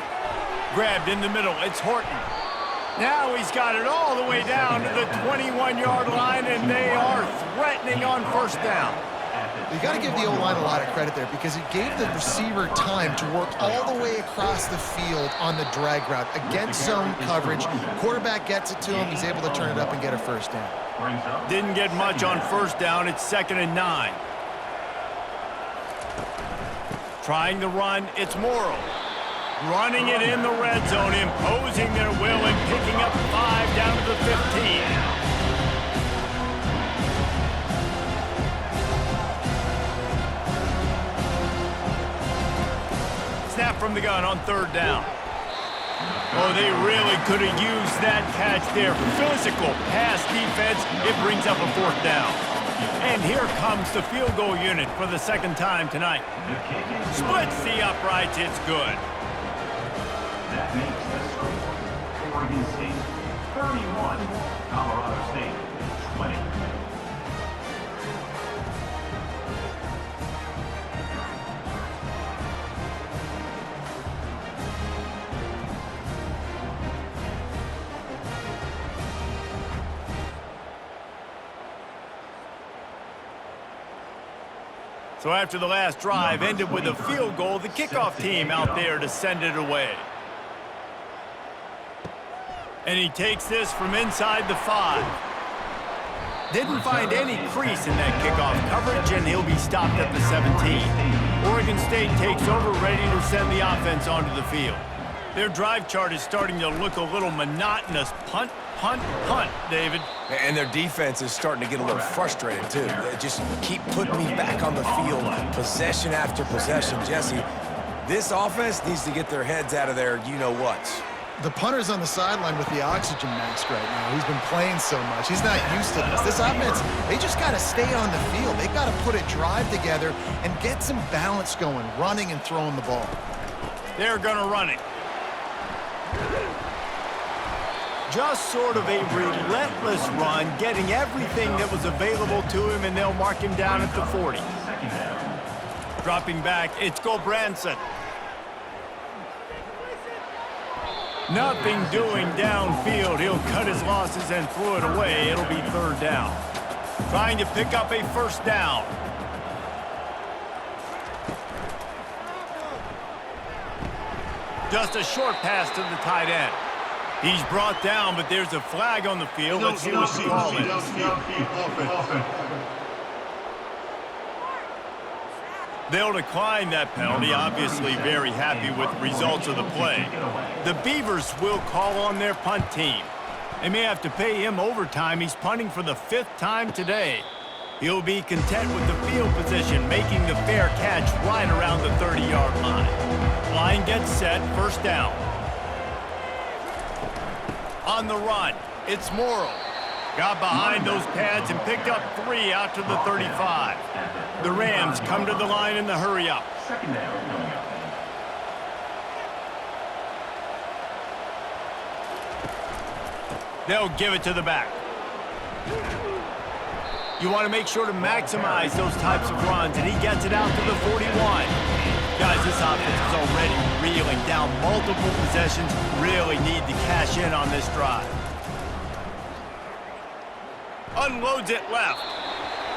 [SPEAKER 1] Grabbed in the middle. It's Horton. Now he's got it all the way down to the 21-yard line, and they are threatening on 1st down.
[SPEAKER 2] You got to give the O-line a lot of credit there because it gave the receiver time to work all the way across the field on the drag route against zone coverage. Quarterback gets it to him. He's able to turn it up and get a 1st down.
[SPEAKER 1] Didn't get much on 1st down. It's 2nd and 9. Trying to run. It's Morrow. Running it in the red zone, imposing their will and picking up 5 down to the 15. Snap from the gun on 3rd down. Oh, they really could have used that catch there. Physical pass defense. It brings up a 4th down. And here comes the field goal unit for the 2nd time tonight. Splits the uprights. It's good.
[SPEAKER 5] That makes the score. Oregon State 31, Colorado State 20.
[SPEAKER 1] So after the last drive ended with a field goal, the kickoff team out there to send it away. And he takes this from inside the 5. Didn't find any crease in that kickoff coverage, and he'll be stopped at the 17. Oregon State takes over, ready to send the offense onto the field. Their drive chart is starting to look a little monotonous. Punt, punt, punt, David.
[SPEAKER 3] And their defense is starting to get a little frustrated, too. They just keep putting me back on the field, possession after possession. Jesse, this offense needs to get their heads out of their you-know-whats.
[SPEAKER 2] The punter's on the sideline with the oxygen mask right now. He's been playing so much. He's not used to this. This offense, they just got to stay on the field. They've got to put a drive together and get some balance going, running and throwing the ball.
[SPEAKER 1] They're going to run it. Just sort of a relentless run, getting everything that was available to him, and they'll mark him down at the 40. Dropping back, it's Gulbranson. Nothing doing downfield. He'll cut his losses and throw it away. It'll be third down. Trying to pick up a first down. Just a short pass to the tight end. He's brought down, but there's a flag on the field. Let's see what the call is. They'll decline that penalty, obviously very happy with the results of the play. The Beavers will call on their punt team. They may have to pay him overtime. He's punting for the 5th time today. He'll be content with the field position, making the fair catch right around the 30-yard line. Line gets set, first down. On the run, it's Morrow. Got behind those pads and picked up 3 out to the 35. The Rams come to the line in the hurry-up.
[SPEAKER 5] Second down coming up.
[SPEAKER 1] They'll give it to the back. You want to make sure to maximize those types of runs, and he gets it out to the 41. Guys, this offense is already reeling down multiple possessions. Really need to cash in on this drive. Unloads it left.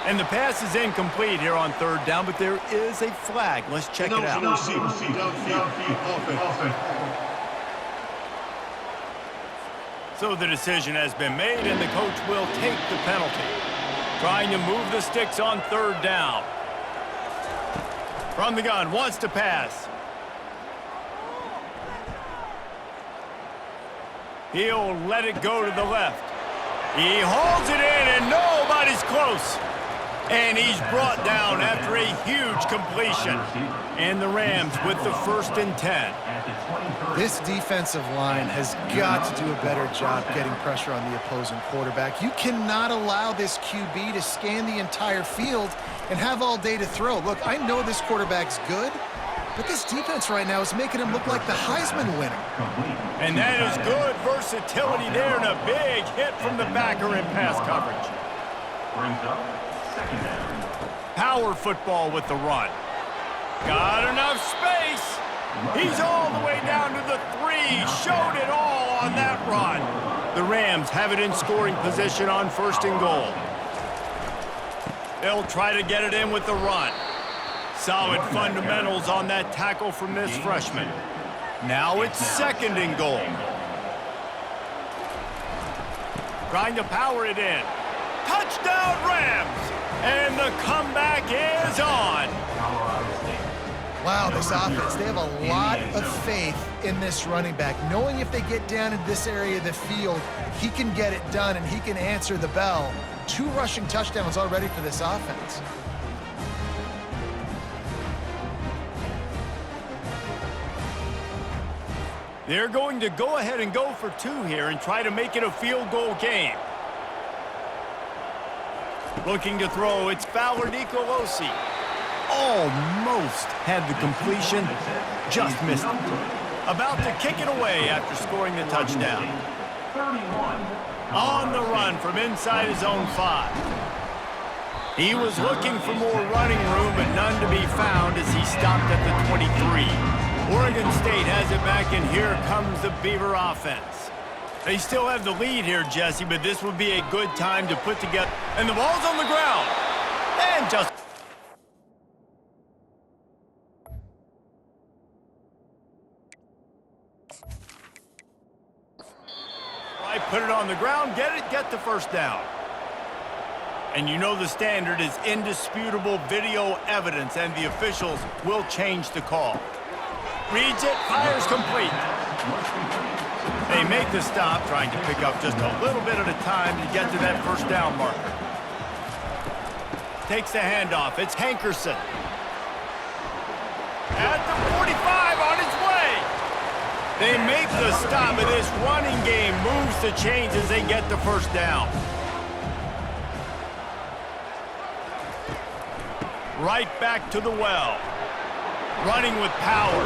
[SPEAKER 1] And the pass is incomplete here on third down, but there is a flag. Let's check it out. So the decision has been made, and the coach will take the penalty. Trying to move the sticks on third down. From the gun, wants to pass. He'll let it go to the left. He hauls it in, and nobody's close. And he's brought down after a huge completion. And the Rams with the 1st and 10.
[SPEAKER 2] This defensive line has got to do a better job getting pressure on the opposing quarterback. You cannot allow this QB to scan the entire field and have all day to throw. Look, I know this quarterback's good, but this defense right now is making him look like the Heisman winner.
[SPEAKER 1] And that is good versatility there, and a big hit from the backer in pass coverage.
[SPEAKER 5] Brings up second down.
[SPEAKER 1] Power football with the run. Got enough space. He's all the way down to the 3. Showed it all on that run. The Rams have it in scoring position on 1st and goal. They'll try to get it in with the run. Solid fundamentals on that tackle from this freshman. Now it's 2nd and goal. Trying to power it in. Touchdown Rams! And the comeback is on.
[SPEAKER 2] Wow, this offense, they have a lot of faith in this running back, knowing if they get down in this area of the field, he can get it done and he can answer the bell. 2 rushing touchdowns already for this offense.
[SPEAKER 1] They're going to go ahead and go for 2 here and try to make it a field goal game. Looking to throw, it's Fowler Nicolosi. Almost had the completion, just missed it. About to kick it away after scoring the touchdown.
[SPEAKER 5] 31.
[SPEAKER 1] On the run from inside his own 5. He was looking for more running room, but none to be found as he stopped at the 23. Oregon State has it back, and here comes the Beaver offense. They still have the lead here, Jesse, but this would be a good time to put together. And the ball's on the ground. And just... Right, put it on the ground, get the first down. And you know the standard is indisputable video evidence, and the officials will change the call. Reads it, fires complete. They make the stop, trying to pick up just a little bit at a time to get to that first down marker. Takes the handoff. It's Hankerson. At the 45 on his way. They make the stop, and this running game moves the chains as they get the first down. Right back to the well. Running with power.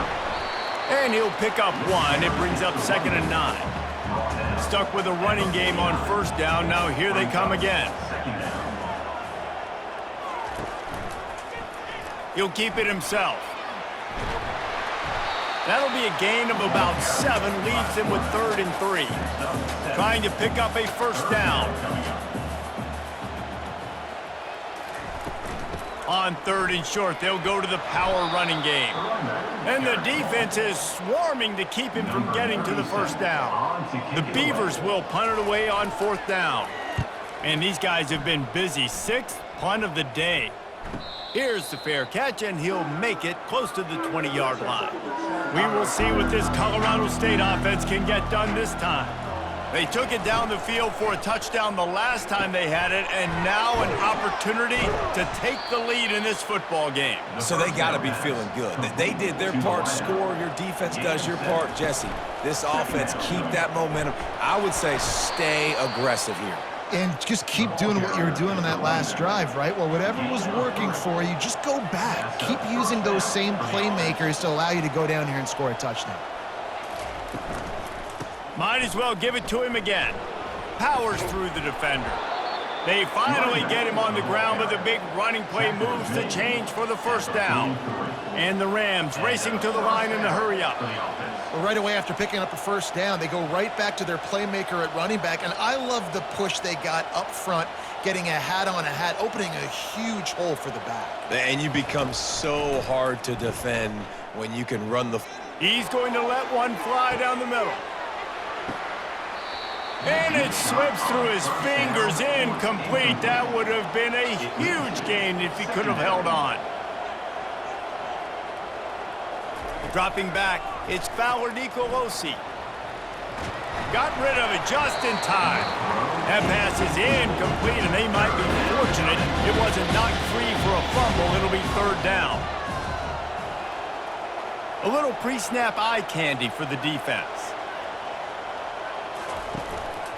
[SPEAKER 1] And he'll pick up one. It brings up 2nd and 9. Stuck with a running game on first down. Now here they come again. He'll keep it himself. That'll be a gain of about 7. Leaves him with 3rd and 3. Trying to pick up a first down. On 3rd and short, they'll go to the power running game. And the defense is swarming to keep him from getting to the first down. The Beavers will punt it away on 4th down. And these guys have been busy. 6th punt of the day. Here's the fair catch, and he'll make it close to the 20-yard line. We will see what this Colorado State offense can get done this time. They took it down the field for a touchdown the last time they had it, and now an opportunity to take the lead in this football game.
[SPEAKER 3] So they got to be feeling good. They did their part, score, your defense does your part. Jesse, this offense, keep that momentum. I would say stay aggressive here.
[SPEAKER 2] And just keep doing what you were doing on that last drive, right? Well, whatever was working for you, just go back. Keep using those same playmakers to allow you to go down here and score a touchdown.
[SPEAKER 1] Might as well give it to him again. Powers through the defender. They finally get him on the ground, but the big running play moves the change for the first down. And the Rams racing to the line in the hurry-up.
[SPEAKER 2] Well, right away after picking up a first down, they go right back to their playmaker at running back. And I love the push they got up front, getting a hat on a hat, opening a huge hole for the back.
[SPEAKER 3] And you become so hard to defend when you can run the...
[SPEAKER 1] He's going to let one fly down the middle. And it slips through his fingers, incomplete. That would have been a huge gain if he could have held on. Dropping back, it's Fowler Nicolosi. Got rid of it just in time. That pass is incomplete, and they might be fortunate it wasn't knocked free for a fumble. It'll be 3rd down. A little pre-snap eye candy for the defense.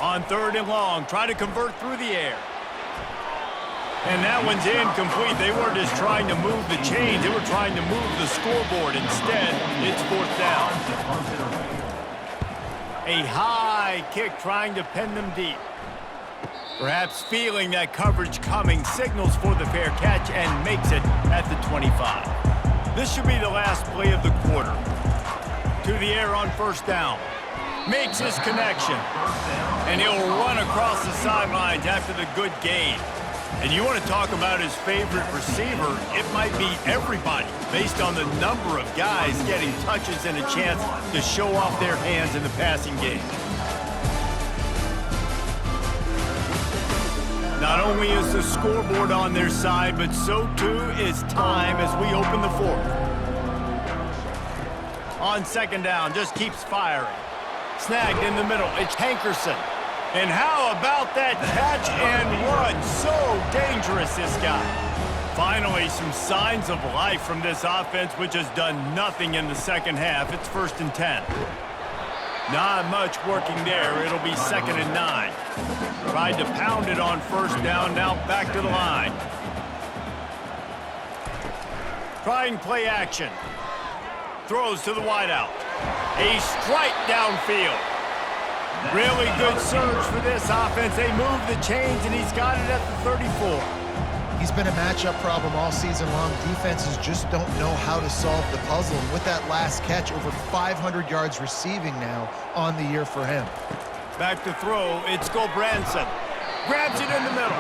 [SPEAKER 1] On 3rd and long, try to convert through the air. And that one's incomplete. They weren't just trying to move the chains. They were trying to move the scoreboard. Instead, it's 4th down. A high kick trying to pin them deep. Perhaps feeling that coverage coming, signals for the fair catch and makes it at the 25. This should be the last play of the quarter. To the air on first down. Makes his connection. And he'll run across the sidelines after the good gain. And you want to talk about his favorite receiver, it might be everybody, based on the number of guys getting touches and a chance to show off their hands in the passing game. Not only is the scoreboard on their side, but so too is time as we open the 4th. On 2nd down, just keeps firing. Snagged in the middle, it's Hankerson. And how about that catch and run? So dangerous, this guy. Finally, some signs of life from this offense, which has done nothing in the second half. It's 1st and 10. Not much working there. It'll be 2nd and 9. Tried to pound it on first down, now back to the line. Trying play action. Throws to the wideout. A strike downfield. Really good surge for this offense. They move the chains, and he's got it at the 34.
[SPEAKER 2] He's been a matchup problem all season long. Defenses just don't know how to solve the puzzle. And with that last catch, over 500 yards receiving now on the year for him.
[SPEAKER 1] Back to throw, it's Gulbranson. Grabs it in the middle.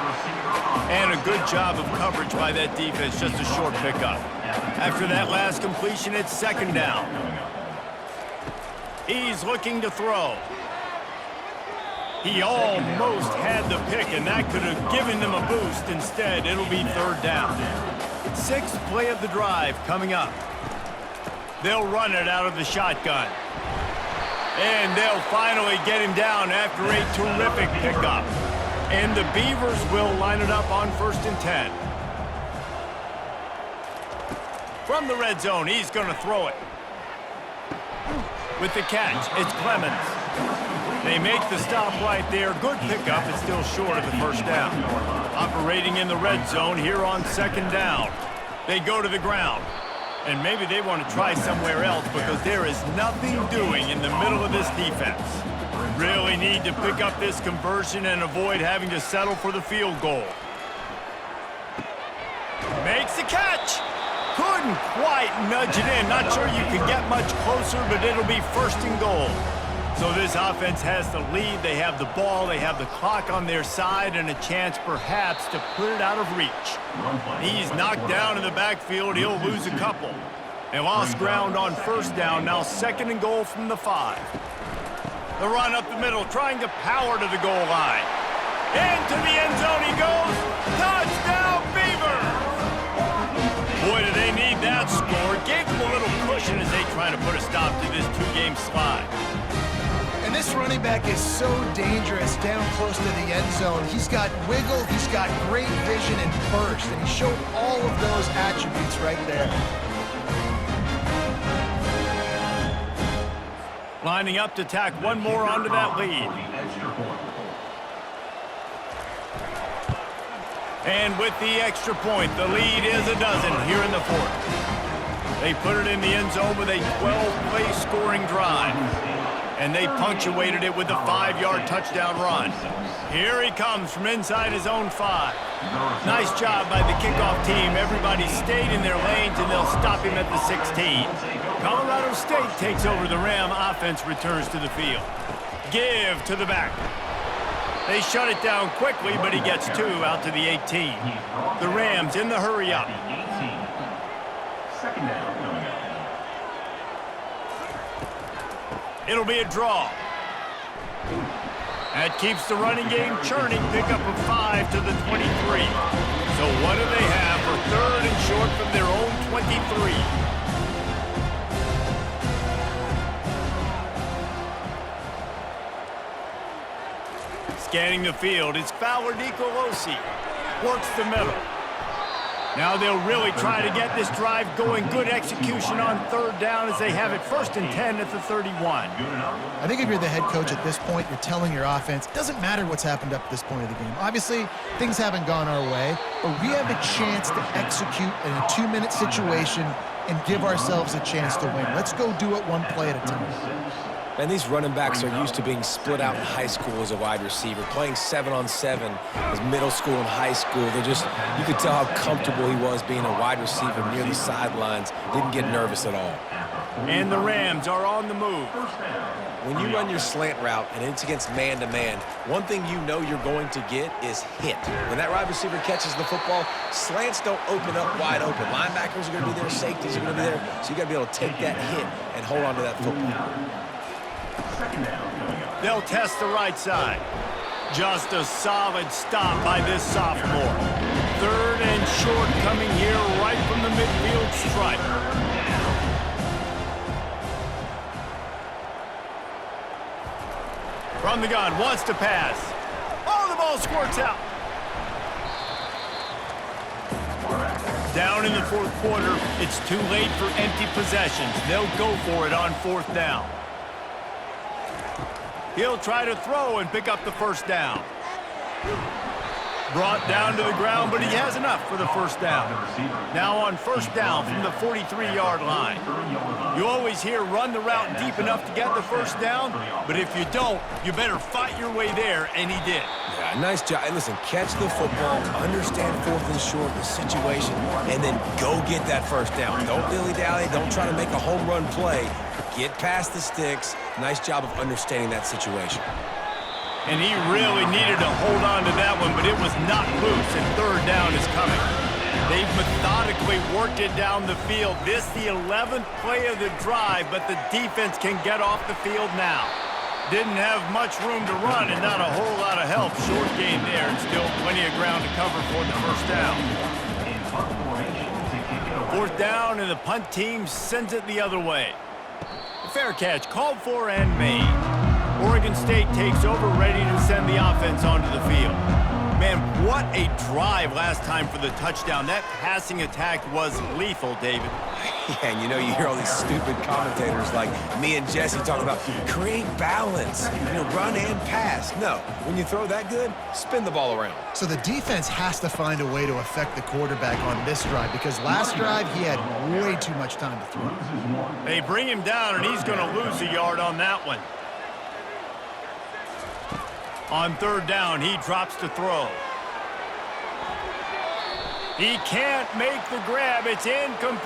[SPEAKER 1] And a good job of coverage by that defense, just a short pickup. After that last completion, it's 2nd down. He's looking to throw. He almost had the pick, and that could have given them a boost. Instead, it'll be 3rd down. 6th play of the drive coming up. They'll run it out of the shotgun. And they'll finally get him down after a terrific pickup. And the Beavers will line it up on 1st and 10. From the red zone, he's going to throw it. With the catch, it's Clemens. They make the stop right there. Good pickup. It's still short of the first down. Operating in the red zone here on second down. They go to the ground. And maybe they want to try somewhere else because there is nothing doing in the middle of this defense. Really need to pick up this conversion and avoid having to settle for the field goal. Makes the catch. Couldn't quite nudge it in. Not sure you could get much closer, but it'll be first and goal. So this offense has the lead. They have the ball. They have the clock on their side and a chance perhaps to put it out of reach. He's knocked down in the backfield. He'll lose a couple. They lost ground on first down. Now second and goal from the 5. The run up the middle, trying to power to the goal line. Into the end zone he goes. Touchdown, Beavers! Boy, do they need that score. Gave them a little cushion as they try to put a stop to this 2-game slide.
[SPEAKER 2] And this running back is so dangerous down close to the end zone. He's got wiggle, he's got great vision and burst, and he showed all of those attributes right there.
[SPEAKER 1] Lining up to tack one more onto that lead. And with the extra point, the lead is a dozen here in the 4th. They put it in the end zone with a 12-play scoring drive. And they punctuated it with a 5-yard touchdown run. Here he comes from inside his own 5. Nice job by the kickoff team. Everybody stayed in their lanes, and they'll stop him at the 16. Colorado State takes over the Ram. Offense returns to the field. Give to the back. They shut it down quickly, but he gets 2 out to the 18. The Rams in the hurry up.
[SPEAKER 5] Second down coming up.
[SPEAKER 1] It'll be a draw. That keeps the running game churning. Pickup of 5 to the 23. So what do they have for third and short from their own 23? Scanning the field, it's Fowler Nicolosi. Works the middle. Now they'll really try to get this drive going. Good execution on third down as they have it first and 10 at the 31.
[SPEAKER 2] I think if you're the head coach at this point, you're telling your offense, it doesn't matter what's happened up to this point of the game. Obviously, things haven't gone our way, but we have a chance to execute in a 2-minute situation and give ourselves a chance to win. Let's go do it one play at a time.
[SPEAKER 3] And these running backs are used to being split out in high school as a wide receiver, playing 7-on-7 as middle school and high school. You could tell how comfortable he was being a wide receiver near the sidelines. Didn't get nervous at all.
[SPEAKER 1] And the Rams are on the move.
[SPEAKER 3] When you run your slant route and it's against man-to-man, one thing you know you're going to get is hit. When that wide receiver catches the football, slants don't open up wide open. Linebackers are going to be there, safeties are going to be there, so you got to be able to take that hit and hold on to that football.
[SPEAKER 1] They'll test the right side. Just a solid stop by this sophomore. Third and short coming here right from the midfield stripe. From the gun, wants to pass. Oh, the ball squirts out. Down in the 4th quarter, it's too late for empty possessions. They'll go for it on 4th down. He'll try to throw and pick up the first down. Brought down to the ground, but he has enough for the first down. Now on first down from the 43-yard line. You always hear run the route deep enough to get the first down, but if you don't, you better fight your way there, and he did.
[SPEAKER 3] Yeah, nice job. And listen, catch the football, understand 4th and short, the situation, and then go get that first down. Don't dilly-dally. Don't try to make a home run play. Get past the sticks. Nice job of understanding that situation.
[SPEAKER 1] And he really needed to hold on to that one, but it was not loose, and third down is coming. They've methodically worked it down the field. This the 11th play of the drive, but the defense can get off the field now. Didn't have much room to run and not a whole lot of help. Short gain there, and still plenty of ground to cover for the first down. 4th down, and the punt team sends it the other way. Fair catch, called for and made. Oregon State takes over, ready to send the offense onto the field. Man, what a drive last time for the touchdown. That passing attack was lethal, David.
[SPEAKER 3] Yeah, and you hear all these stupid commentators like me and Jesse talking about create balance, run and pass. No, when you throw that good, spin the ball around.
[SPEAKER 2] So the defense has to find a way to affect the quarterback on this drive because last drive he had way too much time to throw.
[SPEAKER 1] They bring him down, and he's going to lose a yard on that one. On third down, he drops to throw. He can't make the grab. It's incomplete.